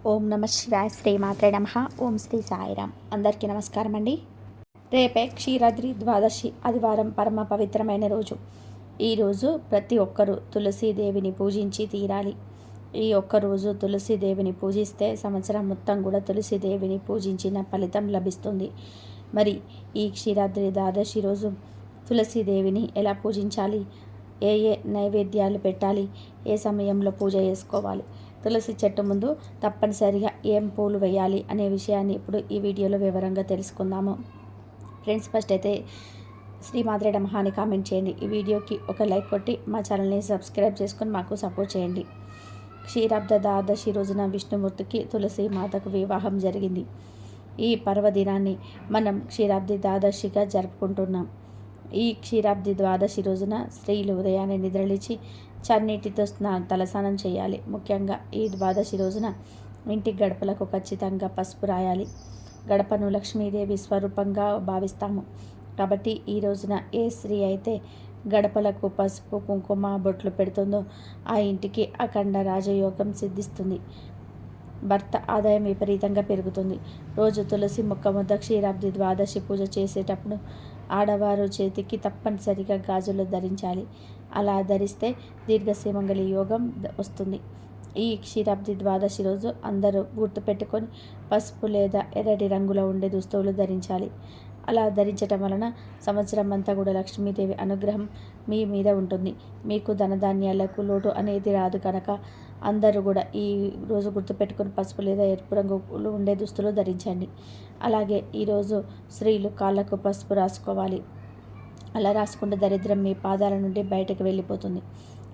ఓం నమ శివాయ శ్రీ మాత్రే నమ. ఓం శ్రీ సాయిరామ్. అందరికీ నమస్కారం అండి. రేపే క్షీరాద్రి ద్వాదశి, ఆదివారం, పరమ పవిత్రమైన రోజు. ఈరోజు ప్రతి ఒక్కరూ తులసీదేవిని పూజించి తీరాలి. ఈ ఒక్కరోజు తులసీదేవిని పూజిస్తే సంవత్సరం మొత్తం కూడా తులసీదేవిని పూజించిన ఫలితం లభిస్తుంది. మరి ఈ క్షీరాద్రి ద్వాదశి రోజు తులసీదేవిని ఎలా పూజించాలి, ఏ నైవేద్యాలు పెట్టాలి, ఏ సమయంలో పూజ చేసుకోవాలి, తులసి చెట్టు ముందు తప్పనిసరిగా ఏం పూలు వేయాలి అనే విషయాన్ని ఇప్పుడు ఈ వీడియోలో వివరంగా తెలుసుకుందాము. ఫ్రెండ్స్, ఫస్ట్ అయితే శ్రీ మాత్రే నమః అని కామెంట్ చేయండి. ఈ వీడియోకి ఒక లైక్ కొట్టి మా ఛానల్ని సబ్స్క్రైబ్ చేసుకొని మాకు సపోర్ట్ చేయండి. క్షీరాబ్ద ద్వాదశి రోజున విష్ణుమూర్తికి తులసి మాతకు వివాహం జరిగింది. ఈ పర్వదినాన్ని మనం క్షీరాబ్ది ద్వాదశిగా జరుపుకుంటున్నాం. ఈ క్షీరాబ్ది ద్వాదశి రోజున స్త్రీలు ఉదయాన్నే నిద్రలేచి చన్నీటితో తలస్నానం చేయాలి. ముఖ్యంగా ఈ ద్వాదశి రోజున ఇంటి గడపలకు ఖచ్చితంగా పసుపు రాయాలి. గడపను లక్ష్మీదేవి స్వరూపంగా భావిస్తాము కాబట్టి ఈ రోజున ఏ స్త్రీ అయితే గడపలకు పసుపు, కుంకుమ, బొట్లు పెడుతుందో ఆ ఇంటికి అఖండ రాజయోగం సిద్ధిస్తుంది. భర్త ఆదాయం విపరీతంగా పెరుగుతుంది. రోజు తులసి మొక్క వద్ద క్షీరాబ్ది ద్వాదశి పూజ చేసేటప్పుడు ఆడవారు చేతికి తప్పనిసరిగా గాజులు ధరించాలి. అలా ధరిస్తే దీర్ఘసుమంగళి యోగం వస్తుంది. ఈ క్షీరాబ్ది ద్వాదశి రోజు అందరూ గుర్తుపెట్టుకొని పసుపు లేదా ఎర్రటి రంగులో ఉండే దుస్తువులు ధరించాలి. అలా ధరించటం వలన సంవత్సరం అంతా కూడా లక్ష్మీదేవి అనుగ్రహం మీ మీద ఉంటుంది. మీకు ధనధాన్యాలకు లోటు అనేది రాదు కనుక అందరూ కూడా ఈ రోజు గుర్తుపెట్టుకుని పసుపు లేదా ఎరుపు రంగులు ఉండే దుస్తులు ధరించండి. అలాగే ఈరోజు స్త్రీలు కాళ్ళకు పసుపు రాసుకోవాలి. అలా రాసుకుంటే దరిద్రం మీ పాదాల నుండి బయటకు వెళ్ళిపోతుంది.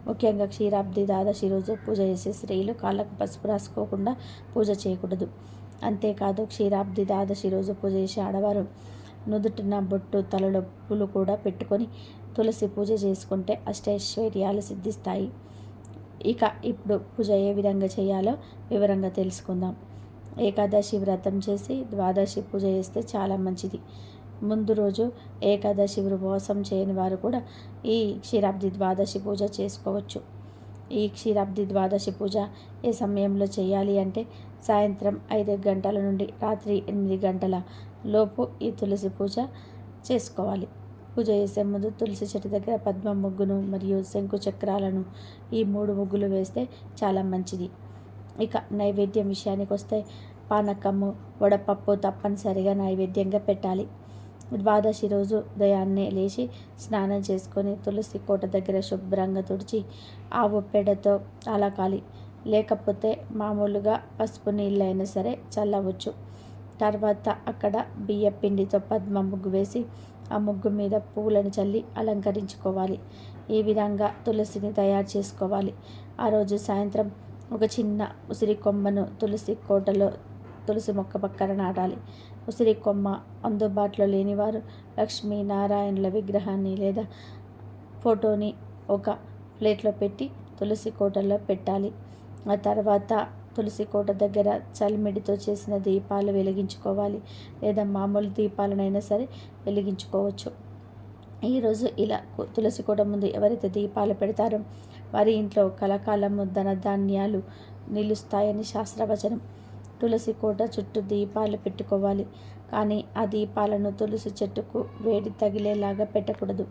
ముఖ్యంగా క్షీరాబ్ది ద్వాదశి రోజు పూజ చేసే స్త్రీలు కాళ్ళకు పసుపు రాసుకోకుండా పూజ చేయకూడదు. అంతేకాదు క్షీరాబ్ది ద్వాదశి రోజు పూజ చేసే ఆడవారు నుదుటిన బొట్టు, తలలో పూలు కూడా పెట్టుకొని తులసి పూజ చేసుకుంటే అష్టైశ్వర్యాలు సిద్ధిస్తాయి. ఇక ఇప్పుడు పూజ ఏ విధంగా చేయాలో వివరంగా తెలుసుకుందాం. ఏకాదశి వ్రతం చేసి ద్వాదశి పూజ చేస్తే చాలా మంచిది. ముందు రోజు ఏకాదశి ఉపవాసం చేయని వారు కూడా ఈ క్షీరాబ్ది ద్వాదశి పూజ చేసుకోవచ్చు. ఈ క్షీరాబ్ది ద్వాదశి పూజ ఏ సమయంలో చేయాలి అంటే సాయంత్రం 5 గంటల నుండి రాత్రి 8 గంటల లోపు ఈ తులసి పూజ చేసుకోవాలి. పూజ చేసే ముందు తులసి చెట్టు దగ్గర పద్మ ముగ్గును మరియు శంకు చక్రాలను ఈ 3 ముగ్గులు వేస్తే చాలా మంచిది. ఇక నైవేద్యం విషయానికి వస్తే పానకము, వడపప్పు తప్పనిసరిగా నైవేద్యంగా పెట్టాలి. ద్వాదశి రోజు ఉదయాన్నే లేచి స్నానం చేసుకొని తులసి కోట దగ్గర శుభ్రంగా తుడిచి ఆవు పేడతో అలకాలి. లేకపోతే మామూలుగా పసుపు నీళ్ళైనా సరే చల్లవచ్చు. తర్వాత అక్కడ బియ్య పిండితో పద్మ ముగ్గు వేసి ఆ ముగ్గు మీద పువ్వులను చల్లి అలంకరించుకోవాలి. ఈ విధంగా తులసిని తయారు చేసుకోవాలి. ఆ రోజు సాయంత్రం ఒక చిన్న ఉసిరి కొమ్మను తులసి కోటలో తులసి మొక్క పక్కన నాటాలి. ఉసిరి కొమ్మ అందుబాటులో లేనివారు లక్ష్మీనారాయణుల విగ్రహాన్ని లేదా ఫోటోని ఒక ప్లేట్లో పెట్టి తులసి కోటలో పెట్టాలి. ఆ తర్వాత తులసి కోట దగ్గర చలిమిడితో చేసిన దీపాలు వెలిగించుకోవాలి, లేదా మామూలు దీపాలనైనా సరే వెలిగించుకోవచ్చు. ఈరోజు ఇలా తులసి కోట ముందు ఎవరైతే దీపాలు పెడతారో వారి ఇంట్లో కలకాలము ధనధాన్యాలు నిలుస్తాయని శాస్త్రవచనం. తులసి కోట చుట్టూ దీపాలు పెట్టుకోవాలి, కానీ ఆ దీపాలను తులసి చెట్టుకు వేడి తగిలేలాగా పెట్టకూడదు.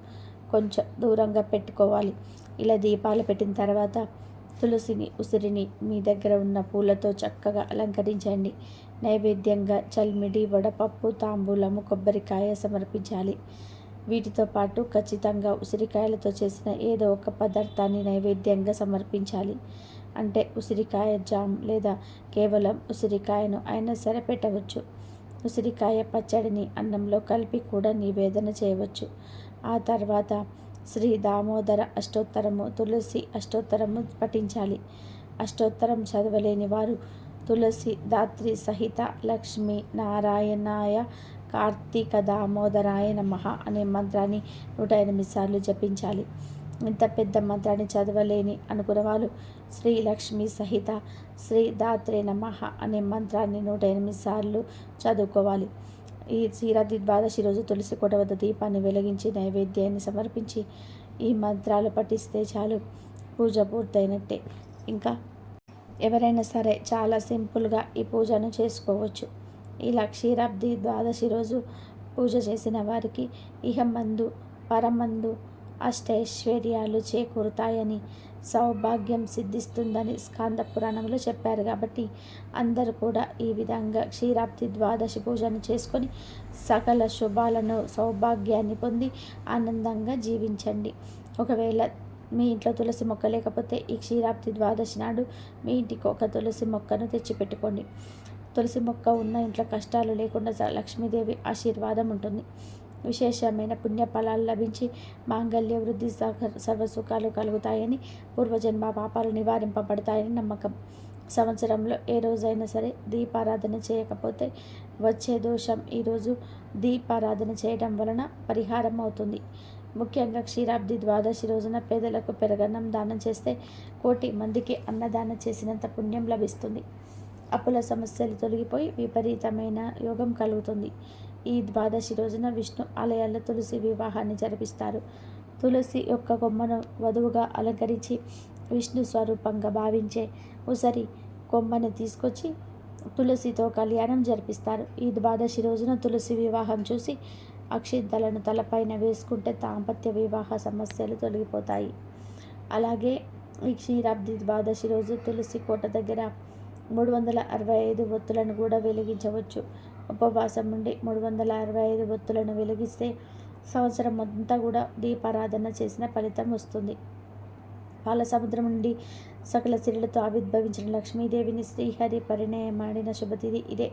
కొంచెం దూరంగా పెట్టుకోవాలి. ఇలా దీపాలు పెట్టిన తర్వాత తులసిని, ఉసిరిని మీ దగ్గర ఉన్న పూలతో చక్కగా అలంకరించండి. నైవేద్యంగా చల్మిడి, వడపప్పు, తాంబూలము, కొబ్బరికాయ సమర్పించాలి. వీటితో పాటు ఖచ్చితంగా ఉసిరికాయలతో చేసిన ఏదో ఒక పదార్థాన్ని నైవేద్యంగా సమర్పించాలి. అంటే ఉసిరికాయ జామ్ లేదా కేవలం ఉసిరికాయను అయినా సరే పెట్టవచ్చు. ఉసిరికాయ పచ్చడిని అన్నంలో కలిపి కూడా నివేదన చేయవచ్చు. ఆ తర్వాత శ్రీ దామోదర అష్టోత్తరము, తులసి అష్టోత్తరము పఠించాలి. అష్టోత్తరం చదవలేని వారు తులసి దాత్రి సహిత లక్ష్మీ నారాయణాయ కార్తీక దామోదరాయ నమః అనే మంత్రాన్ని 108 సార్లు జపించాలి. ఇంత పెద్ద మంత్రాన్ని చదవలేని అనుకున్న వాళ్ళు శ్రీ లక్ష్మీ సహిత శ్రీ దాత్రే నమః అనే మంత్రాన్ని 108 సార్లు చదువుకోవాలి. ఈ క్షీరాబ్ది ద్వాదశి రోజు తులసి కోట వద్ద దీపాన్ని వెలిగించి నైవేద్యాన్ని సమర్పించి ఈ మంత్రాలు పఠిస్తే చాలు పూజ పూర్తయినట్టే. ఇంకా ఎవరైనా సరే చాలా సింపుల్గా ఈ పూజను చేసుకోవచ్చు. ఇలా క్షీరాబ్ది ద్వాదశి రోజు పూజ చేసిన వారికి ఇహమందు పరమందు అష్టైశ్వర్యాలు చేకూరుతాయని, సౌభాగ్యం సిద్ధిస్తుందని స్కాంద పురాణంలో చెప్పారు. కాబట్టి అందరూ కూడా ఈ విధంగా క్షీరాబ్ది ద్వాదశి పూజను చేసుకొని సకల శుభాలను సౌభాగ్యాన్ని పొంది ఆనందంగా జీవించండి. ఒకవేళ మీ ఇంట్లో తులసి మొక్క లేకపోతే ఈ క్షీరాబ్ది ద్వాదశి నాడు మీ ఇంటికి ఒక తులసి మొక్కను తెచ్చిపెట్టుకోండి. తులసి మొక్క ఉన్న ఇంట్లో కష్టాలు లేకుండా లక్ష్మీదేవి ఆశీర్వాదం ఉంటుంది. విశేషమైన పుణ్యఫలాలు లభించి మాంగళ్య వృద్ధి సర్వసుఖాలు కలుగుతాయని, పూర్వజన్మ పాపాలు నివారింపబడతాయని నమ్మకం. సంవత్సరంలో ఏ రోజైనా సరే దీపారాధన చేయకపోతే వచ్చే దోషం ఈరోజు దీపారాధన చేయడం వలన పరిహారం అవుతుంది. ముఖ్యంగా క్షీరాబ్ది ద్వాదశి రోజున పేదలకు పెరగన్నం దానం చేస్తే 1,00,00,000 మందికి అన్నదానం చేసినంత పుణ్యం లభిస్తుంది. అప్పుల సమస్యలు తొలగిపోయి విపరీతమైన యోగం కలుగుతుంది. ఈ ద్వాదశి రోజున విష్ణు ఆలయాల్లో తులసి వివాహాన్ని జరిపిస్తారు. తులసి యొక్క కొమ్మను వధువుగా అలంకరించి విష్ణు స్వరూపంగా భావించే ఉసిరి కొమ్మను తీసుకొచ్చి తులసితో కళ్యాణం జరిపిస్తారు. ఈ ద్వాదశి రోజున తులసి వివాహం చూసి అక్షింతలను తలపైన వేసుకుంటే దాంపత్య వివాహ సమస్యలు తొలగిపోతాయి. అలాగే ఈ క్షీరాబ్ది ద్వాదశి రోజు తులసి కోట దగ్గర 365 ఒత్తులను కూడా వెలిగించవచ్చు. ఉపవాసం నుండి 365 ఒత్తులను వెలిగిస్తే సంవత్సరం అంతా కూడా దీపారాధన చేసిన ఫలితం వస్తుంది. పాల సముద్రం నుండి సకల సిరులతో ఆవిర్భవించిన లక్ష్మీదేవిని శ్రీహరి పరిణయమాడిన శుభతిథి ఇదే.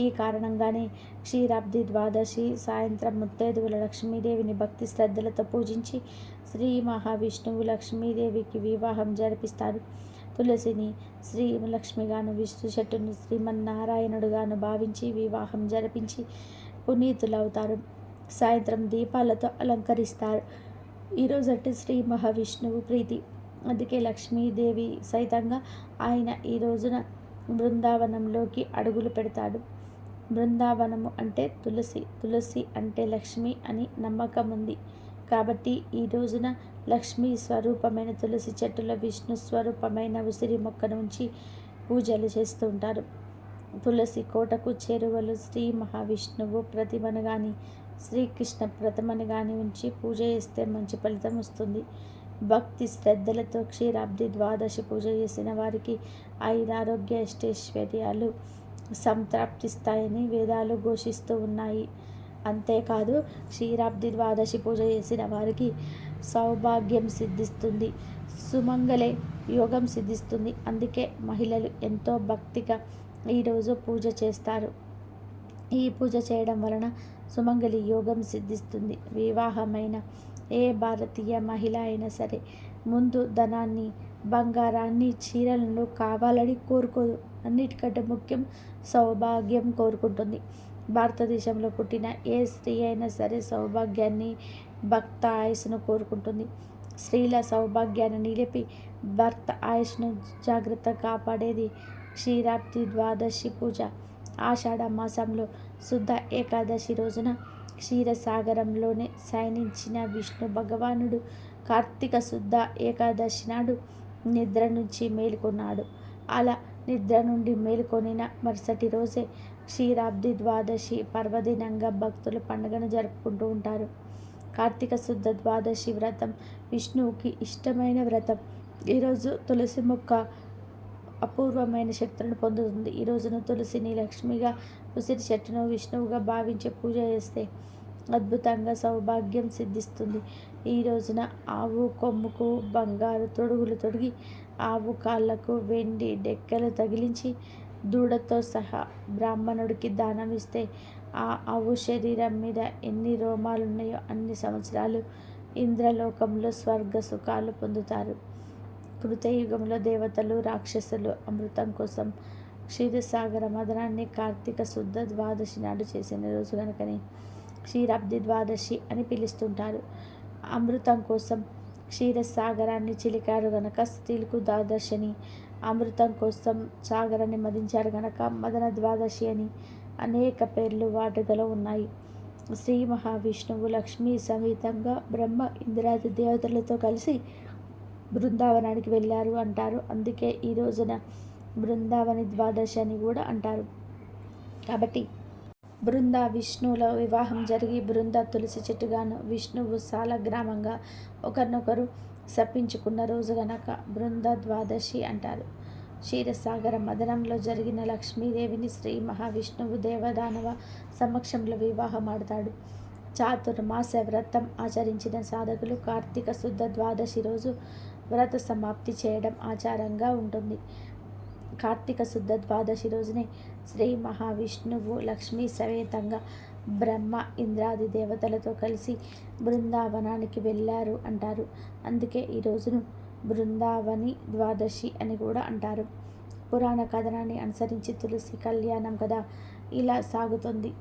ఈ కారణంగానే క్షీరాబ్ది ద్వాదశి సాయంత్రం ముత్తైదువుల లక్ష్మీదేవిని భక్తి శ్రద్ధలతో పూజించి శ్రీ మహావిష్ణువు లక్ష్మీదేవికి వివాహం జరిపిస్తారు. తులసిని శ్రీ లక్ష్మిగాను, విష్ణు చెట్టును శ్రీమన్నారాయణుడుగాను భావించి వివాహం జరిపించి పునీతులవుతారు. సాయంత్రం దీపాలతో అలంకరిస్తారు. ఈరోజు అంటే శ్రీ మహావిష్ణువు ప్రీతి, అందుకే లక్ష్మీదేవి సైతంగా ఆయన ఈ రోజున బృందావనంలోకి అడుగులు పెడతాడు. బృందావనము అంటే తులసి, తులసి అంటే లక్ష్మి అని నమ్మకం ఉంది. కాబట్టి ఈ రోజున లక్ష్మీ స్వరూపమైన తులసి చెట్టులో విష్ణు స్వరూపమైన ఉసిరి మొక్కను ఉంచి పూజలు చేస్తూ ఉంటారు. తులసి కోటకు చేరువలు శ్రీ మహావిష్ణువు ప్రతిమను కానీ శ్రీకృష్ణ ప్రతిమను కానీ ఉంచి పూజ చేస్తే మంచి ఫలితం వస్తుంది. భక్తి శ్రద్ధలతో క్షీరాబ్ది ద్వాదశి పూజ చేసిన వారికి ఆయురారోగ్య అష్టైశ్వర్యాలు సంప్రాప్తిస్తాయని వేదాలు ఘోషిస్తూ ఉన్నాయి. అంతేకాదు క్షీరాబ్ది ద్వాదశి పూజ చేసిన వారికి సౌభాగ్యం సిద్ధిస్తుంది, సుమంగళే యోగం సిద్ధిస్తుంది. అందుకే మహిళలు ఎంతో భక్తిగా ఈరోజు పూజ చేస్తారు. ఈ పూజ చేయడం వలన సుమంగళి యోగం సిద్ధిస్తుంది. వివాహమైన ఏ భారతీయ మహిళ అయినా సరే ముందు ధనాన్ని, బంగారాన్ని, చీరలను కావాలని కోరుకోదు. అన్నిటికంటే ముఖ్యం సౌభాగ్యం కోరుకుంటుంది. భారతదేశంలో పుట్టిన ఏ స్త్రీ అయినా సరే సౌభాగ్యాన్ని, భర్త ఆయుస్సును కోరుకుంటుంది. స్త్రీల సౌభాగ్యాన్ని నిలిపి భర్త ఆయుష్ను జాగ్రత్తగా కాపాడేది క్షీరాబ్ది ద్వాదశి పూజ. ఆషాఢ మాసంలో శుద్ధ ఏకాదశి రోజున క్షీరసాగరంలోనే శయనించిన విష్ణు భగవానుడు కార్తీక శుద్ధ ఏకాదశి నాడు నిద్ర నుంచి మేలుకొన్నాడు. అలా నిద్ర నుండి మేలుకొనిన మరుసటి రోజే క్షీరాబ్ది ద్వాదశి పర్వదినంగా భక్తులు పండుగను జరుపుకుంటూ ఉంటారు. కార్తీక శుద్ధ ద్వాదశి వ్రతం విష్ణువుకి ఇష్టమైన వ్రతం. ఈరోజు తులసి మొక్క అపూర్వమైన శక్తులను పొందుతుంది. ఈ రోజున తులసిని లక్ష్మిగా, ఉసిరి చెట్టును విష్ణువుగా భావించి పూజ చేస్తే అద్భుతంగా సౌభాగ్యం సిద్ధిస్తుంది. ఈ రోజున ఆవు కొమ్ముకు బంగారు తొడుగులు తొడిగి, ఆవు కాళ్ళకు వెండి డెక్కలు తగిలించి దూడతో సహా బ్రాహ్మణుడికి దానం ఇస్తే ఆ ఆవు శరీరం మీద ఎన్ని రోమాలు ఉన్నాయో అన్ని సంవత్సరాలు ఇంద్రలోకంలో స్వర్గ సుఖాలు పొందుతారు. కృతయుగంలో దేవతలు, రాక్షసులు అమృతం కోసం క్షీరసాగర మదనాన్ని కార్తీక శుద్ధ ద్వాదశి నాడు చేసిన రోజు కనుకని క్షీరాబ్ది ద్వాదశి అని పిలుస్తుంటారు. అమృతం కోసం క్షీరసాగరాన్ని చిలికారు గనక స్త్రీలకు ద్వాదశిని, అమృతం కోసం సాగరాన్ని మదించారు గనక మదన ద్వాదశి అని అనేక పేర్లు వాటికలో ఉన్నాయి. శ్రీ మహావిష్ణువు లక్ష్మీ సమేతంగా బ్రహ్మ, ఇంద్రాది దేవతలతో కలిసి బృందావనానికి వెళ్ళారు అంటారు. అందుకే ఈ రోజున బృందావని ద్వాదశి అని కూడా అంటారు. కాబట్టి బృంద విష్ణువుల వివాహం జరిగి బృంద తులసి చెట్టుగాను విష్ణువు సాలగ్రామంగా ఒకరినొకరు శపించుకున్న రోజు గనక బృంద ద్వాదశి అంటారు. క్షీరసాగర మదనంలో జరిగిన లక్ష్మీదేవిని శ్రీ మహావిష్ణువు దేవదానవ సమక్షంలో వివాహమాడతాడు. చాతుర్మాస వ్రతం ఆచరించిన సాధకులు కార్తీక శుద్ధ ద్వాదశి రోజు వ్రత సమాప్తి చేయడం ఆచారంగా ఉంటుంది. కార్తీక శుద్ధ ద్వాదశి రోజునే శ్రీ మహావిష్ణువు లక్ష్మీ సమేతంగా బ్రహ్మ ఇంద్రాది దేవతలతో కలిసి బృందావనానికి వెళ్ళారు అంటారు. అందుకే ఈ రోజును బృందావని ద్వాదశి అని కూడా అంటారు. పురాణ కథనాన్ని అనుసరించి తులసి కళ్యాణం కథ ఇలా సాగుతుంది.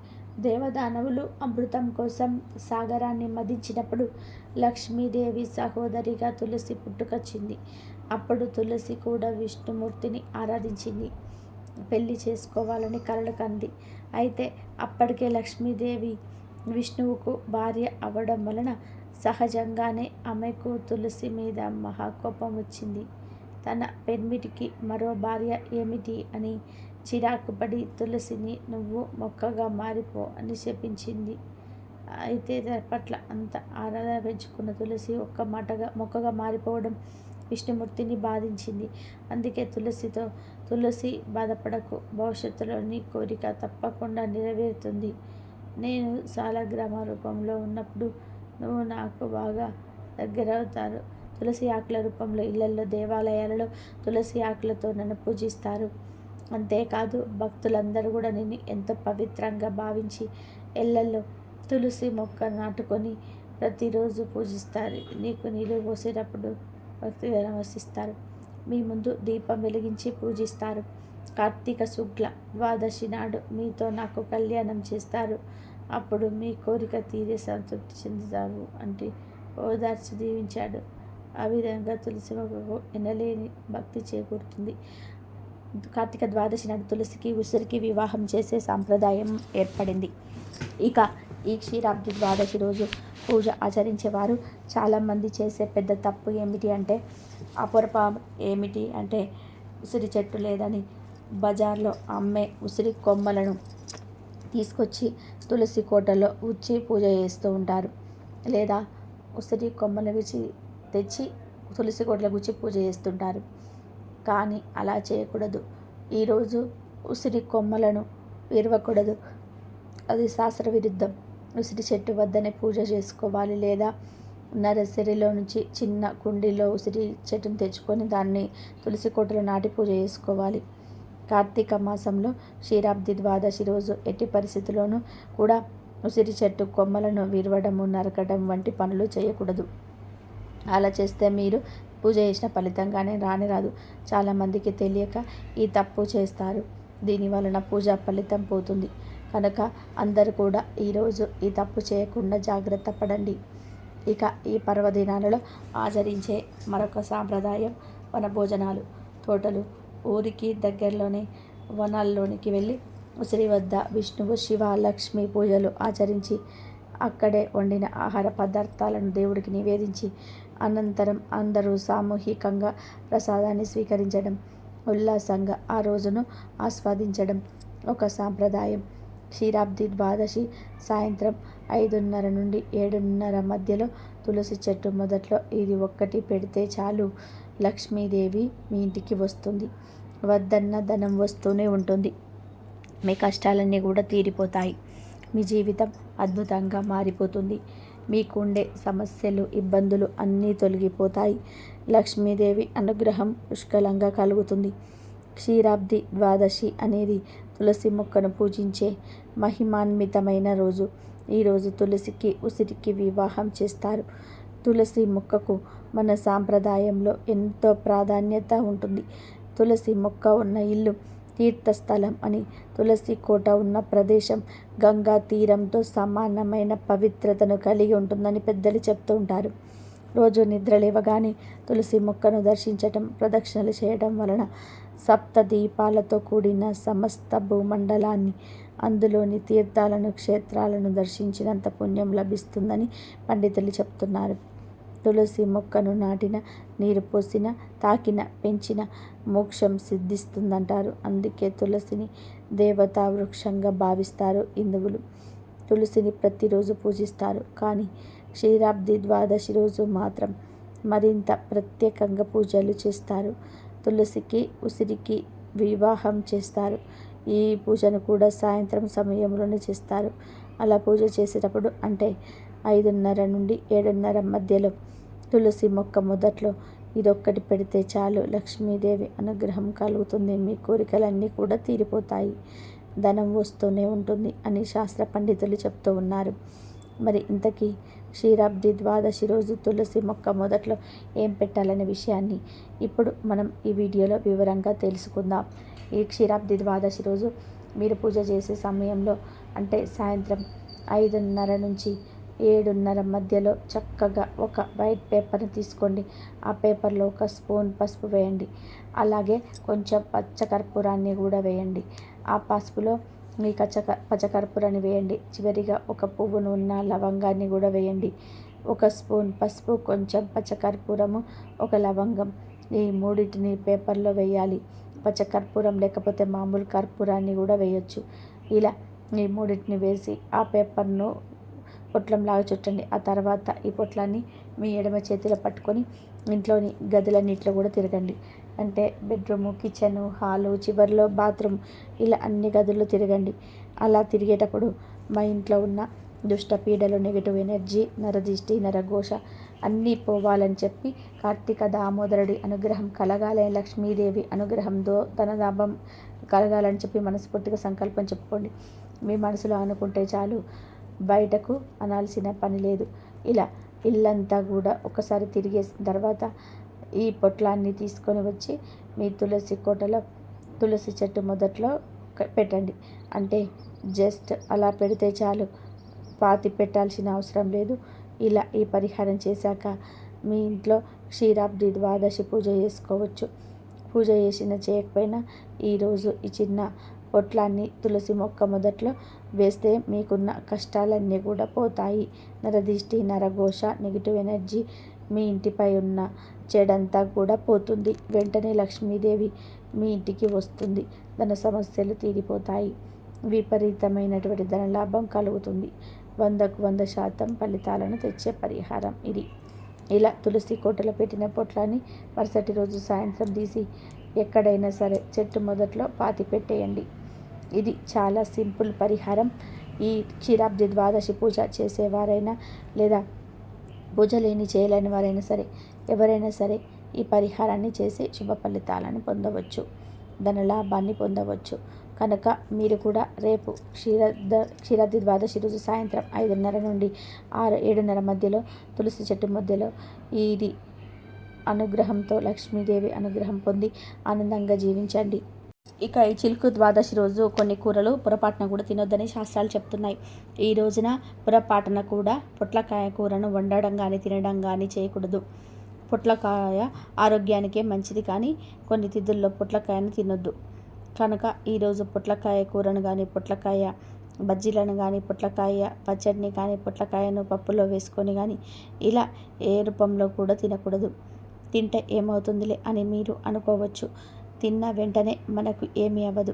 దేవదానవులు అమృతం కోసం సాగరాన్ని మదించినప్పుడు లక్ష్మీదేవి సహోదరిగా తులసి పుట్టుకొచ్చింది. అప్పుడు తులసి కూడా విష్ణుమూర్తిని ఆరాధించింది. పెళ్లి చేసుకోవాలని కలలు కంది. అయితే అప్పటికే లక్ష్మీదేవి విష్ణువుకు భార్య అవ్వడం వలన సహజంగానే ఆమెకు తులసి మీద మహాకోపం వచ్చింది. తన పెన్మిటికి మరో భార్య ఏమిటి అని చిరాకు పడి తులసిని నువ్వు మొక్కగా మారిపో అని శపించింది. అయితే దాని పట్ల అంత ఆరాధన పెంచుకున్న తులసి మొక్కగా మారిపోవడం విష్ణుమూర్తిని బాధించింది. అందుకే తులసి బాధపడకు, భవిష్యత్తులో నీ కోరిక తప్పకుండా నెరవేరుతుంది. నేను సాలగ్రామ రూపంలో ఉన్నప్పుడు నువ్వు నాకు బాగా దగ్గరవుతారు. తులసి ఆకుల రూపంలో ఇళ్లలో దేవాలయాలలో తులసి ఆకులతో నన్ను పూజిస్తారు. అంతేకాదు భక్తులందరూ కూడా నిన్ను ఎంతో పవిత్రంగా భావించి ఇళ్లలో తులసి మొక్క నాటుకొని ప్రతిరోజు పూజిస్తారు. నీకు నీళ్ళు పోసేటప్పుడు భక్తిగా నమస్కరిస్తారు. మీ ముందు దీపం వెలిగించి పూజిస్తారు. కార్తీక శుక్ల ద్వాదశి నాడు మీతో నాకు కళ్యాణం చేస్తారు. అప్పుడు మీ కోరిక తీరే సంతృప్తి చెందుతావు అంటే ఓదార్చి దీవించాడు. ఆ విధంగా తులసి మొక్కకు ఎనలేని భక్తి చేకూరుతుంది. కార్తీక ద్వాదశి నాడు తులసికి ఉసిరికి వివాహం చేసే సాంప్రదాయం ఏర్పడింది. ఇక ఈ క్షీరాబ్ది ద్వాదశి రోజు పూజ ఆచరించేవారు చాలామంది చేసే పెద్ద తప్పు ఏమిటి అంటే అపొరపాటు ఏమిటి అంటే ఉసిరి చెట్టు లేదని బజార్లో అమ్మే ఉసిరి కొమ్మలను తీసుకొచ్చి తులసి కోటలో ఉచ్చి పూజ చేస్తూ ఉంటారు. లేదా ఉసిరి కొమ్మలు తెచ్చి తులసి కోటలో గుచ్చి పూజ చేస్తుంటారు. కానీ అలా చేయకూడదు. ఈరోజు ఉసిరి కొమ్మలను విరవకూడదు. అది శాస్త్ర విరుద్ధం. ఉసిరి చెట్టు వద్దనే పూజ చేసుకోవాలి. లేదా నర్సరీలో నుంచి చిన్న కుండీలో ఉసిరి చెట్టును తెచ్చుకొని దాన్ని తులసి కోటలో నాటి పూజ చేసుకోవాలి. కార్తీక మాసంలో క్షీరాబ్ది ద్వాదశి రోజు ఎట్టి పరిస్థితుల్లోనూ కూడా ఉసిరి చెట్టు కొమ్మలను విరవడము, నరకడం వంటి పనులు చేయకూడదు. అలా చేస్తే మీరు పూజ చేసిన ఫలితంగానే రాదు. చాలామందికి తెలియక ఈ తప్పు చేస్తారు. దీని వలన పూజ ఫలితం పోతుంది. కనుక అందరూ కూడా ఈరోజు ఈ తప్పు చేయకుండా జాగ్రత్త పడండి. ఇక ఈ పర్వదినాలలో ఆచరించే మరొక సాంప్రదాయం వనభోజనాలు. తోటలు ఊరికి దగ్గరలోనే వనాల్లోనికి వెళ్ళి ఉసిరి వద్ద విష్ణువు, శివ, లక్ష్మి పూజలు ఆచరించి అక్కడే వండిన ఆహార పదార్థాలను దేవుడికి నివేదించి అనంతరం అందరూ సామూహికంగా ప్రసాదాన్ని స్వీకరించడం, ఉల్లాసంగా ఆ రోజును ఆస్వాదించడం ఒక సాంప్రదాయం. క్షీరాబ్ది ద్వాదశి సాయంత్రం 5:30 నుండి 7:30 మధ్యలో తులసి చెట్టు మొదట్లో ఇది ఒక్కటి పెడితే చాలు, లక్ష్మీదేవి మీ ఇంటికి వస్తుంది. వద్దన్న ధనం వస్తూనే ఉంటుంది. మీ కష్టాలన్నీ కూడా తీరిపోతాయి. మీ జీవితం అద్భుతంగా మారిపోతుంది. మీకుండే సమస్యలు, ఇబ్బందులు అన్నీ తొలగిపోతాయి. లక్ష్మీదేవి అనుగ్రహం పుష్కలంగా కలుగుతుంది. క్షీరాబ్ది ద్వాదశి అనేది తులసి మొక్కను పూజించే మహిమాన్వితమైన రోజు. ఈరోజు తులసికి, ఉసిరికి వివాహం చేస్తారు. తులసి మొక్కకు మన సాంప్రదాయంలో ఎంతో ప్రాధాన్యత ఉంటుంది. తులసి మొక్క ఉన్న ఇల్లు తీర్థస్థలం అని, తులసి కోట ఉన్న ప్రదేశం గంగా తీరంతో సమానమైన పవిత్రతను కలిగి ఉంటుందని పెద్దలు చెప్తూ ఉంటారు. రోజు నిద్ర లేవగానే తులసి మొక్కను దర్శించటం, ప్రదక్షిణలు చేయడం వలన సప్త దీపాలతో కూడిన సమస్త భూమండలాన్ని, అందులోని తీర్థాలను, క్షేత్రాలను దర్శించినంత పుణ్యం లభిస్తుందని పండితులు చెప్తున్నారు. తులసి మొక్కను నాటిన, నీరు పోసిన, తాకిన, పెంచిన మోక్షం సిద్ధిస్తుందంటారు. అందుకే తులసిని దేవతా వృక్షంగా భావిస్తారు హిందువులు. తులసిని ప్రతిరోజు పూజిస్తారు. కానీ క్షీరాబ్ది ద్వాదశి రోజు మాత్రం మరింత ప్రత్యేకంగా పూజలు చేస్తారు. తులసికి, ఉసిరికి వివాహం చేస్తారు. ఈ పూజను కూడా సాయంత్రం సమయంలోనే చేస్తారు. అలా పూజ చేసేటప్పుడు అంటే 5:30 నుండి 7:30 మధ్యలో తులసి మొక్క మొదట్లో ఇదొక్కటి పెడితే చాలు, లక్ష్మీదేవి అనుగ్రహం కలుగుతుంది. మీ కోరికలన్నీ కూడా తీరిపోతాయి, ధనం వస్తూనే ఉంటుంది అని శాస్త్ర పండితులు చెప్తూ ఉన్నారు. మరి ఇంతకీ క్షీరాబ్ది ద్వాదశి రోజు తులసి మొక్క మొదట్లో ఏం పెట్టాలనే విషయాన్ని ఇప్పుడు మనం ఈ వీడియోలో వివరంగా తెలుసుకుందాం. ఈ క్షీరాబ్ది ద్వాదశి రోజు మీరు పూజ చేసే సమయంలో అంటే సాయంత్రం 5:30 నుంచి 7:30 మధ్యలో చక్కగా ఒక వైట్ పేపర్ని తీసుకోండి. ఆ పేపర్లో 1 స్పూన్ పసుపు వేయండి. అలాగే కొంచెం పచ్చకర్పూరాన్ని కూడా వేయండి. ఆ పసుపులో మీ పచ్చకర్పూరాన్ని వేయండి. చివరిగా ఒక పువ్వును ఉన్న లవంగాన్ని కూడా వేయండి. 1 స్పూన్ పసుపు, కొంచెం పచ్చకర్పూరము, 1 లవంగం, ఈ మూడింటిని పేపర్లో వేయాలి. పచ్చకర్పూరం లేకపోతే మామూలు కర్పూరాన్ని కూడా వేయొచ్చు. ఇలా ఈ మూడింటిని వేసి ఆ పేపర్ను పొట్లంలాగా చుట్టండి. ఆ తర్వాత ఈ పొట్లాన్ని మీ ఎడమ చేతిలో పట్టుకొని ఇంట్లోని గదులన్నింటిలో కూడా తిరగండి. అంటే బెడ్రూము, కిచెను, హాలు, చివరిలో బాత్రూమ్, ఇలా అన్ని గదుల్లో తిరగండి. అలా తిరిగేటప్పుడు మా ఇంట్లో ఉన్న దుష్ట పీడలు, నెగిటివ్ ఎనర్జీ, నరదిష్టి, నరఘోష అన్నీ పోవాలని చెప్పి కార్తీక దామోదరుడి అనుగ్రహం కలగాలని, లక్ష్మీదేవి అనుగ్రహంతో ధనలాభం కలగాలని చెప్పి మనస్ఫూర్తిగా సంకల్పం చెప్పుకోండి. మీ మనసులో అనుకుంటే చాలు, బయటకు అనాల్సిన పని లేదు. ఇలా ఇల్లంతా కూడా ఒకసారి తిరిగేసిన తర్వాత ఈ పొట్లాన్ని తీసుకొని వచ్చి మీ తులసి కోటలో తులసి చెట్టు మొదట్లో పెట్టండి. అంటే జస్ట్ అలా పెడితే చాలు, పాతి పెట్టాల్సిన అవసరం లేదు. ఇలా ఈ పరిహారం చేశాక మీ ఇంట్లో క్షీరాబ్ది ద్వాదశి పూజ చేసుకోవచ్చు. పూజ చేసినా చేయకపోయినా ఈరోజు ఈ చిన్న పొట్లాన్ని తులసి మొక్క మొదట్లో వేస్తే మీకున్న కష్టాలన్నీ కూడా పోతాయి. నరదిష్టి, నరఘోష, నెగిటివ్ ఎనర్జీ, మీ ఇంటిపై ఉన్న చెడంతా కూడా పోతుంది. వెంటనే లక్ష్మీదేవి మీ ఇంటికి వస్తుంది. ధన సమస్యలు తీరిపోతాయి. విపరీతమైనటువంటి ధనలాభం కలుగుతుంది. 100కు 100% ఫలితాలను తెచ్చే పరిహారం ఇది. ఇలా తులసి కోటలో పెట్టిన పొట్లాన్ని మరుసటి రోజు సాయంత్రం తీసి ఎక్కడైనా సరే చెట్టు మొదట్లో పాతి పెట్టేయండి. ఇది చాలా సింపుల్ పరిహారం. ఈ క్షీరాబ్ది ద్వాదశి పూజ చేసేవారైనా లేదా పూజ చేయలేని వారైనా సరే, ఎవరైనా సరే ఈ పరిహారాన్ని చేసి శుభ ఫలితాలను పొందవచ్చు, ధనలాభాన్ని పొందవచ్చు. కనుక మీరు కూడా రేపు క్షీరాబ్ది ద్వాదశి రోజు సాయంత్రం 5:30 నుండి 7:30 మధ్యలో తులసి చెట్టు మధ్యలో ఇది అనుగ్రహంతో లక్ష్మీదేవి అనుగ్రహం పొంది ఆనందంగా జీవించండి. ఇక ఈ చిలుకు ద్వాదశి రోజు కొన్ని కూరలు పొరపాటున కూడా తినొద్దని శాస్త్రాలు చెప్తున్నాయి. ఈ రోజున పొరపాటున కూడా పొట్లకాయ కూరను వండడం కానీ తినడం కానీ చేయకూడదు. పొట్లకాయ ఆరోగ్యానికే మంచిది, కానీ కొన్ని తిథుల్లో పొట్లకాయను తినొద్దు. కనుక ఈరోజు పొట్లకాయ కూరను కానీ, పొట్లకాయ బజ్జీలను కానీ, పొట్లకాయ పచ్చడిని కానీ, పొట్లకాయను పప్పులో వేసుకొని కానీ ఇలా ఏ రూపంలో కూడా తినకూడదు. తింటే ఏమవుతుందిలే అని మీరు అనుకోవచ్చు. తిన్న వెంటనే మనకు ఏమీ అవ్వదు,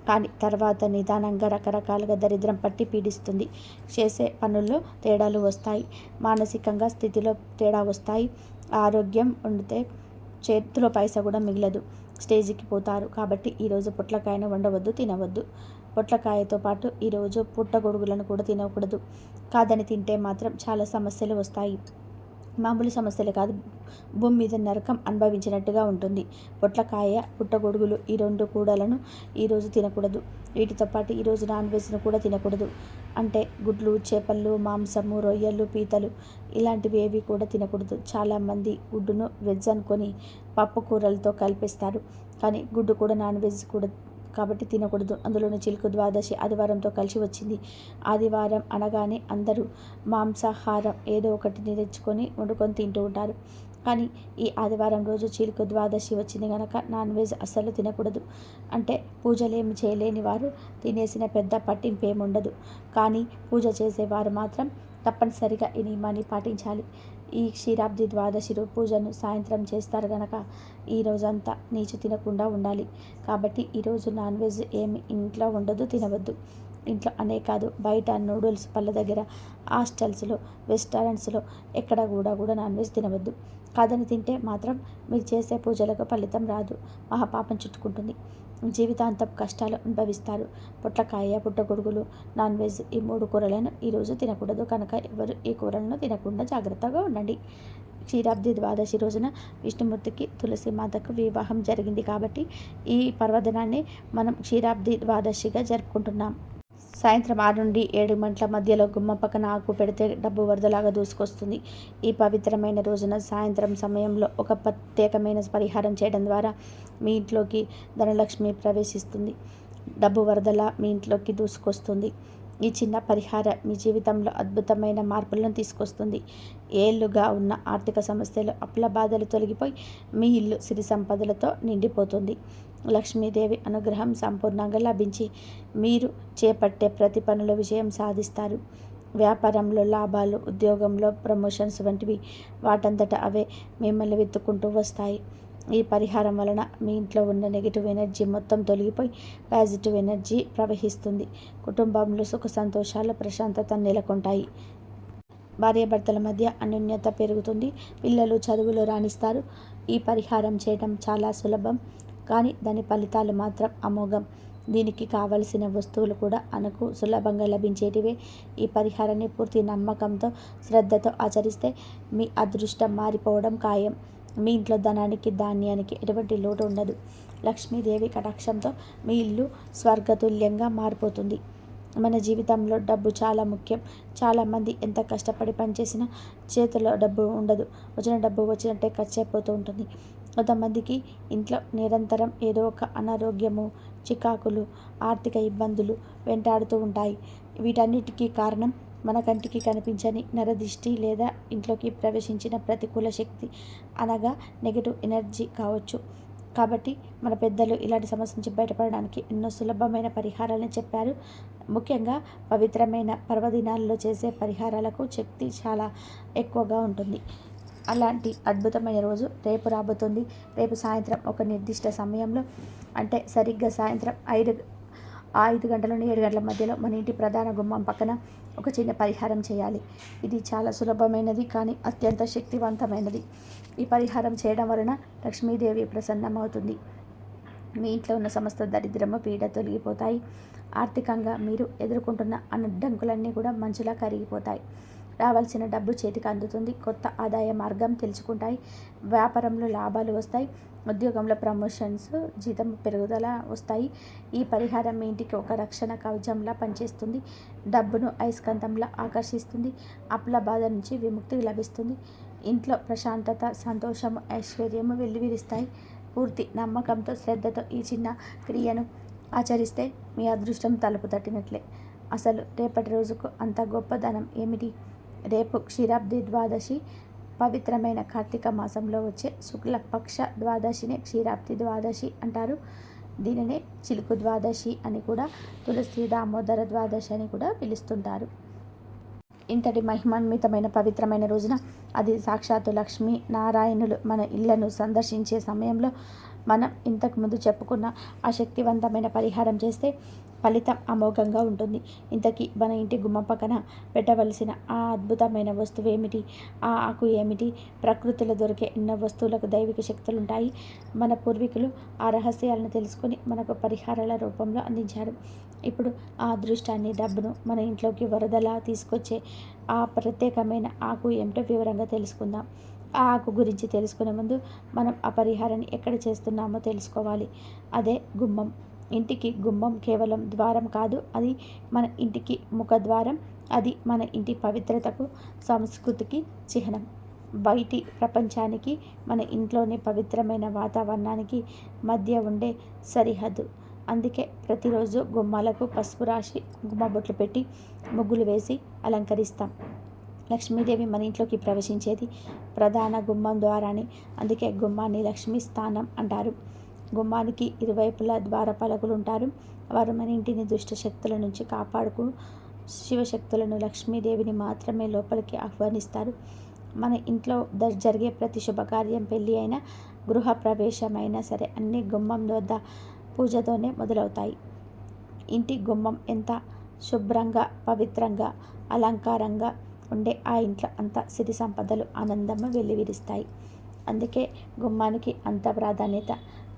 కానీ తర్వాత నిదానంగా రకరకాలుగా దరిద్రం పట్టి పీడిస్తుంది. చేసే పనుల్లో తేడాలు వస్తాయి, మానసికంగా స్థితిలో తేడా వస్తాయి. ఆరోగ్యం ఉండితే చేతిలో పైసా కూడా మిగలదు, స్టేజ్కి పోతారు. కాబట్టి ఈరోజు పొట్లకాయను వండవద్దు, తినవద్దు. పొట్లకాయతో పాటు ఈరోజు పుట్టగొడుగులను కూడా తినకూడదు. కాదని తింటే మాత్రం చాలా సమస్యలు వస్తాయి. మామూలు సమస్యలే కాదు, భూమి మీద నరకం అనుభవించినట్టుగా ఉంటుంది. పొట్లకాయ, పుట్టగొడుగులు ఈ 2 కూడలను ఈరోజు తినకూడదు. వీటితో పాటు ఈరోజు నాన్ వెజ్ను కూడా తినకూడదు. అంటే గుడ్లు, చేపలు, మాంసము, రొయ్యలు, పీతలు ఇలాంటివి ఏవి కూడా తినకూడదు. చాలామంది గుడ్డును వెజ్ అనుకొని పప్పు కూరలతో కలిపేస్తారు. కానీ గుడ్డు కూడా నాన్ వెజ్ కూడా కాబట్టి తినకూడదు. అందులోని చిలుకు ద్వాదశి ఆదివారంతో కలిసి వచ్చింది. ఆదివారం అనగానే అందరూ మాంసాహారం ఏదో ఒకటి తెచ్చుకొని వండుకొని తింటూ ఉంటారు. కానీ ఈ ఆదివారం రోజు చిలుకు ద్వాదశి వచ్చింది కనుక నాన్ వెజ్ అస్సలు తినకూడదు. అంటే పూజలేమి చేయలేని వారు తినేసిన పెద్ద పట్టింపు ఏముండదు. కానీ పూజ చేసేవారు మాత్రం తప్పనిసరిగా ఈ నియమాన్ని పాటించాలి. ఈ క్షీరాబ్ది ద్వాదశి పూజను సాయంత్రం చేస్తారు కనుక ఈ రోజంతా నీచు తినకుండా ఉండాలి. కాబట్టి ఈరోజు నాన్ వెజ్ ఏమి ఇంట్లో ఉండదు, తినవద్దు. ఇంట్లో అనే కాదు, బయట నూడిల్స్ పళ్ళ దగ్గర, హాస్టల్స్లో, రెస్టారెంట్స్లో ఎక్కడ కూడా నాన్ వెజ్ తినవద్దు. కాదని తింటే మాత్రం మీరు చేసే పూజలకు ఫలితం రాదు, మహాపాపం చుట్టుకుంటుంది, జీవితాంతం కష్టాలు అనుభవిస్తారు. పొట్లకాయ, పుట్టగొడుగులు, నాన్ వెజ్ ఈ 3 కూరలను ఈరోజు తినకూడదు కనుక ఎవరు ఈ కూరలను తినకుండా జాగ్రత్తగా ఉండండి. క్షీరాబ్ది ద్వాదశి రోజున విష్ణుమూర్తికి తులసి మాతకు వివాహం జరిగింది కాబట్టి ఈ పర్వదినాన్ని మనం క్షీరాబ్ది ద్వాదశిగా జరుపుకుంటున్నాం. సాయంత్రం 6 నుండి 7 గంటల మధ్యలో గుమ్మం పక్కన ఆకు పెడితే డబ్బు వరదలాగా దూసుకొస్తుంది. ఈ పవిత్రమైన రోజున సాయంత్రం సమయంలో ఒక ప్రత్యేకమైన పరిహారం చేయడం ద్వారా మీ ఇంట్లోకి ధనలక్ష్మి ప్రవేశిస్తుంది, డబ్బు వరదలా మీ ఇంట్లోకి దూసుకొస్తుంది. ఈ చిన్న పరిహారం మీ జీవితంలో అద్భుతమైన మార్పులను తీసుకొస్తుంది. ఏళ్లుగా ఉన్న ఆర్థిక సమస్యలు, అప్పుల బాధలు తొలగిపోయి మీ ఇల్లు సిరి సంపదలతో నిండిపోతుంది. లక్ష్మీదేవి అనుగ్రహం సంపూర్ణంగా లభించి మీరు చేపట్టే ప్రతి పనిలో విజయం సాధిస్తారు. వ్యాపారంలో లాభాలు, ఉద్యోగంలో ప్రమోషన్స్ వంటివి వాటంతట అవే మిమ్మల్ని వెతుక్కుంటూ వస్తాయి. ఈ పరిహారం వలన మీ ఇంట్లో ఉన్న నెగిటివ్ ఎనర్జీ మొత్తం తొలగిపోయి పాజిటివ్ ఎనర్జీ ప్రవహిస్తుంది. కుటుంబంలో సుఖ సంతోషాలు, ప్రశాంతత నెలకొంటాయి. భార్యాభర్తల మధ్య అన్యోన్యత పెరుగుతుంది. పిల్లలు చదువులో రాణిస్తారు. ఈ పరిహారం చేయడం చాలా సులభం, కానీ దాని ఫలితాలు మాత్రం అమోఘం. దీనికి కావలసిన వస్తువులు కూడా మనకు సులభంగా లభించేటివే. ఈ పరిహారాన్ని పూర్తి నమ్మకంతో, శ్రద్ధతో ఆచరిస్తే మీ అదృష్టం మారిపోవడం ఖాయం. మీ ఇంట్లో ధనానికి, ధాన్యానికి ఎటువంటి లోటు ఉండదు. లక్ష్మీదేవి కటాక్షంతో మీ ఇల్లు స్వర్గతుల్యంగా మారిపోతుంది. మన జీవితంలో డబ్బు చాలా ముఖ్యం. చాలామంది ఎంత కష్టపడి పనిచేసినా చేతిలో డబ్బు ఉండదు. వచ్చిన డబ్బు వచ్చినట్టే ఖర్చు అయిపోతూ ఉంటుంది. కొంతమందికి ఇంట్లో నిరంతరం ఏదో ఒక అనారోగ్యము, చికాకులు, ఆర్థిక ఇబ్బందులు వెంటాడుతూ ఉంటాయి. వీటన్నిటికీ కారణం మన కంటికి కనిపించని నరదిష్టి లేదా ఇంట్లోకి ప్రవేశించిన ప్రతికూల శక్తి అనగా నెగటివ్ ఎనర్జీ కావచ్చు. కాబట్టి మన పెద్దలు ఇలాంటి సమస్య నుంచి బయటపడడానికి ఎన్నో సులభమైన పరిహారాలను చెప్పారు. ముఖ్యంగా పవిత్రమైన పర్వదినాల్లో చేసే పరిహారాలకు శక్తి చాలా ఎక్కువగా ఉంటుంది. అలాంటి అద్భుతమైన రోజు రేపు రాబోతుంది. రేపు సాయంత్రం ఒక నిర్దిష్ట సమయంలో, అంటే సరిగ్గా సాయంత్రం 5 గంటల నుండి 7 గంటల మధ్యలో మన ఇంటి ప్రధాన గుమ్మం పక్కన ఒక చిన్న పరిహారం చేయాలి. ఇది చాలా సులభమైనది, కానీ అత్యంత శక్తివంతమైనది. ఈ పరిహారం చేయడం వలన లక్ష్మీదేవి ప్రసన్నమవుతుంది. మీ ఇంట్లో ఉన్న సమస్త దరిద్రము, పీడ తొలగిపోతాయి. ఆర్థికంగా మీరు ఎదుర్కొంటున్న అడ్డంకులన్నీ కూడా మంచులా కరిగిపోతాయి. రావాల్సిన డబ్బు చేతికి అందుతుంది. కొత్త ఆదాయ మార్గం తెలుసుకుంటాయి. వ్యాపారంలో లాభాలు వస్తాయి. ఉద్యోగంలో ప్రమోషన్స్, జీతం పెరుగుదల వస్తాయి. ఈ పరిహారం మీ ఇంటికి ఒక రక్షణ కవచంలా పనిచేస్తుంది. డబ్బును అయస్కాంతంలా ఆకర్షిస్తుంది. అప్పుల బాధ నుంచి విముక్తి లభిస్తుంది. ఇంట్లో ప్రశాంతత, సంతోషము, ఐశ్వర్యము వెల్లివిరుస్తాయి. పూర్తి నమ్మకంతో, శ్రద్ధతో ఈ చిన్న క్రియను ఆచరిస్తే మీ అదృష్టం తలుపు తట్టినట్లే. అసలు రేపటి రోజుకు అంత గొప్పదనం ఏమిటి? రేపు క్షీరాబ్ది ద్వాదశి. పవిత్రమైన కార్తీక మాసంలో వచ్చే శుక్లపక్ష ద్వాదశినే క్షీరాబ్ది ద్వాదశి అంటారు. దీనినే చిలుకు ద్వాదశి అని కూడా, తులసి దామోదర ద్వాదశి అని కూడా పిలుస్తుంటారు. ఇంతటి మహిమాన్వితమైన పవిత్రమైన రోజున, అది సాక్షాత్తు లక్ష్మీ నారాయణులు మన ఇళ్లను సందర్శించే సమయంలో మనం ఇంతకుముందు చెప్పుకున్న ఆ శక్తివంతమైన పరిహారం చేస్తే ఫలితం అమోఘంగా ఉంటుంది. ఇంతకీ మన ఇంటి గుమ్మం పక్కన పెట్టవలసిన ఆ అద్భుతమైన వస్తువు ఏమిటి? ఆ ఆకు ఏమిటి? ప్రకృతిలో దొరికే ఎన్నో వస్తువులకు దైవిక శక్తులు ఉంటాయి. మన పూర్వీకులు ఆ రహస్యాలను తెలుసుకొని మనకు పరిహారాల రూపంలో అందించారు. ఇప్పుడు ఆ అదృష్టాన్ని, డబ్బును మన ఇంట్లోకి వరదలా తీసుకొచ్చే ఆ ప్రత్యేకమైన ఆకు ఏమిటో వివరంగా తెలుసుకుందాం. ఆ ఆకు గురించి తెలుసుకునే ముందు మనం ఆ పరిహారాన్ని ఎక్కడ చేస్తున్నామో తెలుసుకోవాలి. అదే గుమ్మం. ఇంటికి గుమ్మం కేవలం ద్వారం కాదు, అది మన ఇంటికి ముఖద్వారం. అది మన ఇంటి పవిత్రతకు, సంస్కృతికి చిహ్నం. బయటి ప్రపంచానికి, మన ఇంట్లోని పవిత్రమైన వాతావరణానికి మధ్య ఉండే సరిహద్దు. అందుకే ప్రతిరోజు గుమ్మాలకు పసుపు రాసి, కుంకుమ బొట్లు పెట్టి, ముగ్గులు వేసి అలంకరిస్తాం. లక్ష్మీదేవి మన ఇంట్లోకి ప్రవేశించేది ప్రధాన గుమ్మం ద్వారానే. అందుకే గుమ్మాన్ని లక్ష్మీ స్థానం అంటారు. గుమ్మానికి ఇరువైపులా ద్వారపాలకులు ఉంటారు. వారు మన ఇంటిని దుష్ట శక్తుల నుంచి కాపాడుకు శివశక్తులను, లక్ష్మీదేవిని మాత్రమే లోపలికి ఆహ్వానిస్తారు. మన ఇంట్లో జరిగే ప్రతి శుభకార్యం, పెళ్ళి అయినా, గృహ ప్రవేశమైనా సరే అన్ని గుమ్మం వద్ద పూజతోనే మొదలవుతాయి. ఇంటి గుమ్మం ఎంత శుభ్రంగా, పవిత్రంగా, అలంకారంగా ఉండే ఆ ఇంట్లో అంత సిరి సంపదలు, ఆనందము వెల్లివిరుస్తాయి. అందుకే గుమ్మానికి అంత ప్రాధాన్యత.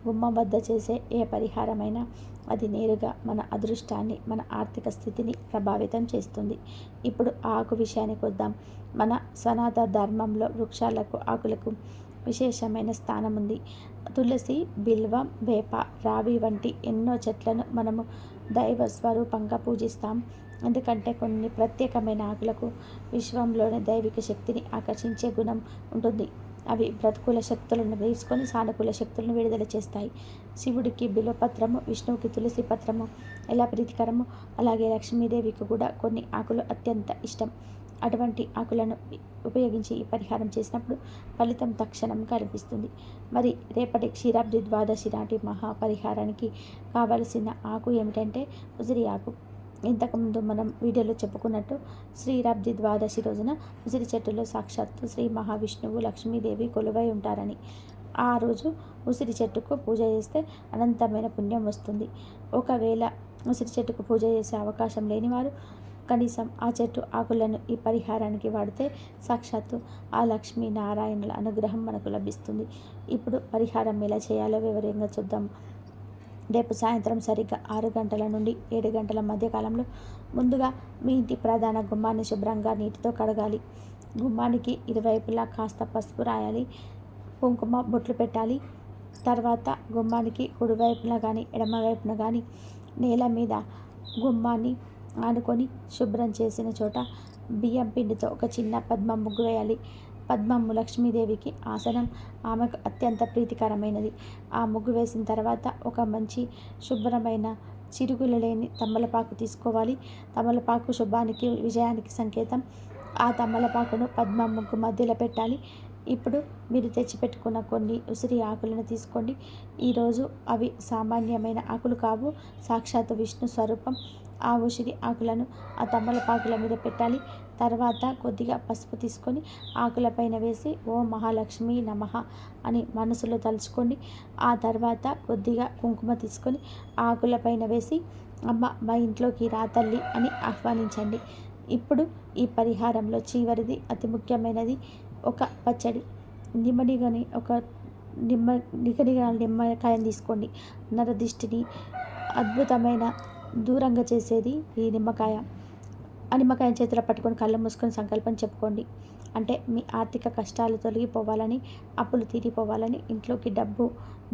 గుమ్మం వద్ద చేసే ఏ పరిహారమైనా అది నేరుగా మన అదృష్టాన్ని, మన ఆర్థిక స్థితిని ప్రభావితం చేస్తుంది. ఇప్పుడు ఆకు విషయానికి వద్దాం. మన సనాతన ధర్మంలో వృక్షాలకు, ఆకులకు విశేషమైన స్థానం ఉంది. తులసి, బిల్వం, వేప, రావి వంటి ఎన్నో చెట్లను మనము దైవ స్వరూపంగా పూజిస్తాం. ఎందుకంటే కొన్ని ప్రత్యేకమైన ఆకులకు విశ్వంలోని దైవిక శక్తిని ఆకర్షించే గుణం ఉంటుంది. అవి ప్రతికూల శక్తులను తీసుకొని సానుకూల శక్తులను విడుదల చేస్తాయి. శివుడికి బిల్వపత్రము, విష్ణువుకి తులసి పత్రము ఎలా ప్రీతికరము, అలాగే లక్ష్మీదేవికి కూడా కొన్ని ఆకులు అత్యంత ఇష్టం. అటువంటి ఆకులను ఉపయోగించి ఈ పరిహారం చేసినప్పుడు ఫలితం తక్షణం కనిపిస్తుంది. మరి రేపటి క్షీరాబ్ది ద్వాదశి నాటి మహాపరిహారానికి కావలసిన ఆకు ఏమిటంటే ఉసిరి ఆకు. ఇంతకుముందు మనం వీడియోలో చెప్పుకున్నట్టు శ్రీరాబ్ది ద్వాదశి రోజున ఉసిరి చెట్టులో సాక్షాత్తు శ్రీ మహావిష్ణువు, లక్ష్మీదేవి కొలువై ఉంటారని. ఆ రోజు ఉసిరి చెట్టుకు పూజ చేస్తే అనంతమైన పుణ్యం వస్తుంది. ఒకవేళ ఉసిరి చెట్టుకు పూజ చేసే అవకాశం లేనివారు కనీసం ఆ చెట్టు ఆకులను ఈ పరిహారానికి వాడితే సాక్షాత్తు ఆ లక్ష్మీ నారాయణుల అనుగ్రహం మనకు లభిస్తుంది. ఇప్పుడు పరిహారం ఎలా చేయాలో వివరంగా చూద్దాం. రేపు సాయంత్రం సరిగ్గా 6 గంటల నుండి 7 గంటల మధ్య కాలంలో ముందుగా మీ ఇంటి ప్రధాన గుమ్మాన్ని శుభ్రంగా నీటితో కడగాలి. గుమ్మానికి ఇరువైపులా కాస్త పసుపు రాయాలి, కుంకుమ బొట్లు పెట్టాలి. తర్వాత గుమ్మానికి కుడివైపున కానీ ఎడమవైపున కానీ నేల మీద గుమ్మాన్ని ఆనుకొని శుభ్రం చేసిన చోట బియ్యం పిండితో ఒక చిన్న పద్మం ముగ్గు వేయాలి. పద్మము లక్ష్మీదేవికి ఆసనం, ఆమెకు అత్యంత ప్రీతికరమైనది. ఆ ముగ్గు వేసిన తర్వాత ఒక మంచి శుభ్రమైన చిరుగులు లేని తమలపాకు తీసుకోవాలి. తమలపాకు శుభానికి, విజయానికి సంకేతం. ఆ తమలపాకును పద్మ ముగ్గు మధ్యలో పెట్టాలి. ఇప్పుడు మీరు తెచ్చిపెట్టుకున్న కొన్ని ఉసిరి ఆకులను తీసుకోండి. ఈరోజు అవి సామాన్యమైన ఆకులు కావు, సాక్షాత్ విష్ణు స్వరూపం. ఆ ఉసిరి ఆకులను ఆ తమలపాకుల మీద పెట్టాలి. తర్వాత కొద్దిగా పసుపు తీసుకొని ఆకులపైన వేసి ఓం మహాలక్ష్మి నమః అని మనసులో తలుచుకోండి. ఆ తర్వాత కొద్దిగా కుంకుమ తీసుకొని ఆకులపైన వేసి అమ్మ మా ఇంట్లోకి రా తల్లి అని ఆహ్వానించండి. ఇప్పుడు ఈ పరిహారంలో చివరిది అతి ముఖ్యమైనది ఒక పచ్చడి. నిమ్మకాయని తీసుకోండి. నరదిష్టిని అద్భుతమైన దూరంగా చేసేది ఈ నిమ్మకాయ. ఆ నిమ్మకాయని చేతిలో పట్టుకొని కళ్ళు మూసుకొని సంకల్పం చెప్పుకోండి. అంటే మీ ఆర్థిక కష్టాలు తొలగిపోవాలని, అప్పులు తీరిపోవాలని, ఇంట్లోకి డబ్బు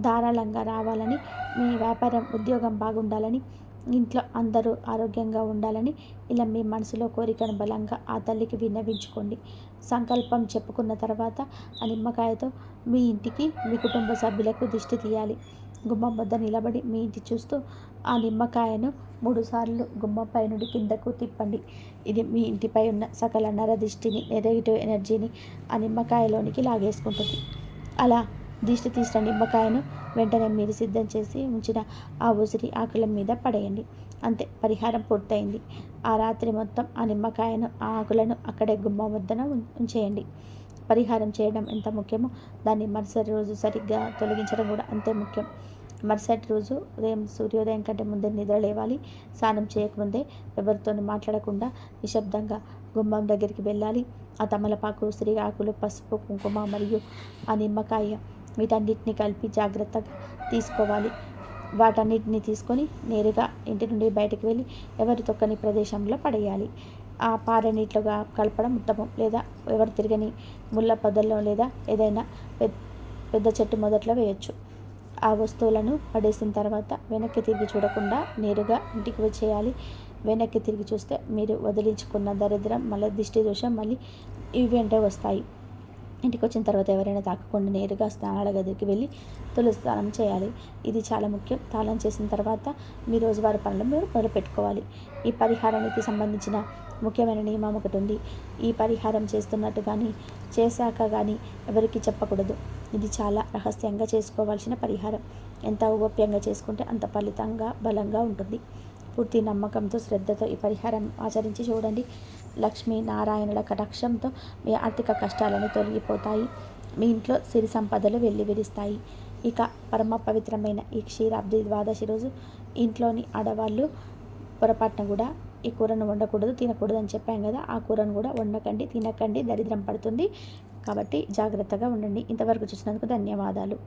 ధారాళంగా రావాలని, మీ వ్యాపారం, ఉద్యోగం బాగుండాలని, ఇంట్లో అందరూ ఆరోగ్యంగా ఉండాలని ఇలా మీ మనసులో కోరికను బలంగా ఆ తల్లికి విన్నవించుకోండి. సంకల్పం చెప్పుకున్న తర్వాత ఆ నిమ్మకాయతో మీ ఇంటికి, మీ కుటుంబ సభ్యులకు దిష్టి తీయాలి. గుమ్మం వద్ద నిలబడి మీ ఇంటి చూస్తూ ఆ నిమ్మకాయను 3 సార్లు గుమ్మంపై నుండి కిందకు తిప్పండి. ఇది మీ ఇంటిపై ఉన్న సకల నరదిష్టిని, నెగటివ్ ఎనర్జీని ఆ నిమ్మకాయలోనికి లాగేసుకుంటుంది. అలా దిష్టి తీసిన నిమ్మకాయను వెంటనే మీరు సిద్ధం చేసి ఉంచిన ఆ ఉసిరి ఆకుల మీద పడేయండి. అంతే, పరిహారం పూర్తయింది. ఆ రాత్రి మొత్తం ఆ నిమ్మకాయను, ఆ ఆకులను అక్కడే గుమ్మం వద్దన ఉంచేయండి. పరిహారం చేయడం ఎంత ముఖ్యమో దాన్ని మరుసటి రోజు సరిగ్గా తొలగించడం కూడా అంతే ముఖ్యం. మరుసటి రోజు ఉదయం సూర్యోదయం కంటే ముందే నిద్ర లేవాలి. స్నానం చేయకముందే ఎవరితోనూ మాట్లాడకుండా నిశ్శబ్దంగా గుమ్మం దగ్గరికి వెళ్ళాలి. ఆ తమలపాకు, ఉసిరి ఆకులు, పసుపు, కుంకుమ మరియు ఆ నిమ్మకాయ వీటన్నిటిని కలిపి జాగ్రత్తగా తీసుకోవాలి. వాటన్నిటిని తీసుకొని నేరుగా ఇంటి నుండి బయటకు వెళ్ళి ఎవరు తొక్కని ప్రదేశంలో పడేయాలి. ఆ పారే నీటిలోగా కలపడం ఉత్తమం. లేదా ఎవరు తిరగని ముళ్ళ పొదల్లో లేదా ఏదైనా పెద్ద చెట్టు మొదట్లో వేయచ్చు. ఆ వస్తువులను పడేసిన తర్వాత వెనక్కి తిరిగి చూడకుండా నేరుగా ఇంటికి వచ్చేయాలి. వెనక్కి తిరిగి చూస్తే మీరు వదిలించుకున్న దరిద్రం, మళ్ళీ దిష్టి దోషం మళ్ళీ ఇవి వెంటే వస్తాయి. ఇంటికి వచ్చిన తర్వాత ఎవరైనా తాకకుండా నేరుగా స్నానాల గదికి వెళ్ళి తులసి స్నానం చేయాలి. ఇది చాలా ముఖ్యం. తాళం చేసిన తర్వాత మీ రోజువారీ పనులు మీరు మొదలుపెట్టుకోవాలి. ఈ పరిహారానికి సంబంధించిన ముఖ్యమైన నియమం ఒకటి ఉంది. ఈ పరిహారం చేస్తున్నట్టు కానీ చేశాక కానీ ఎవరికి చెప్పకూడదు. ఇది చాలా రహస్యంగా చేసుకోవాల్సిన పరిహారం. ఎంత గోప్యంగా చేసుకుంటే అంత ఫలితంగా బలంగా ఉంటుంది. పూర్తి నమ్మకంతో శ్రద్ధతో ఈ పరిహారం ఆచరించి చూడండి. లక్ష్మీ నారాయణుల కటాక్షంతో మీ ఆర్థిక కష్టాలని తొలగిపోతాయి. మీ ఇంట్లో సిరి సంపదలు వెల్లివిరుస్తాయి. ఇక పరమ పవిత్రమైన ఈ క్షీరాబ్ది ద్వాదశి రోజు ఇంట్లోని ఆడవాళ్ళు పొరపాటున కూడా ఈ కూరను వండకూడదు, తినకూడదు అని చెప్పాం కదా. ఆ కూరను కూడా వండకండి, తినకండి, దరిద్రం పడుతుంది. కాబట్టి జాగ్రత్తగా ఉండండి. ఇంతవరకు చూసినందుకు ధన్యవాదాలు.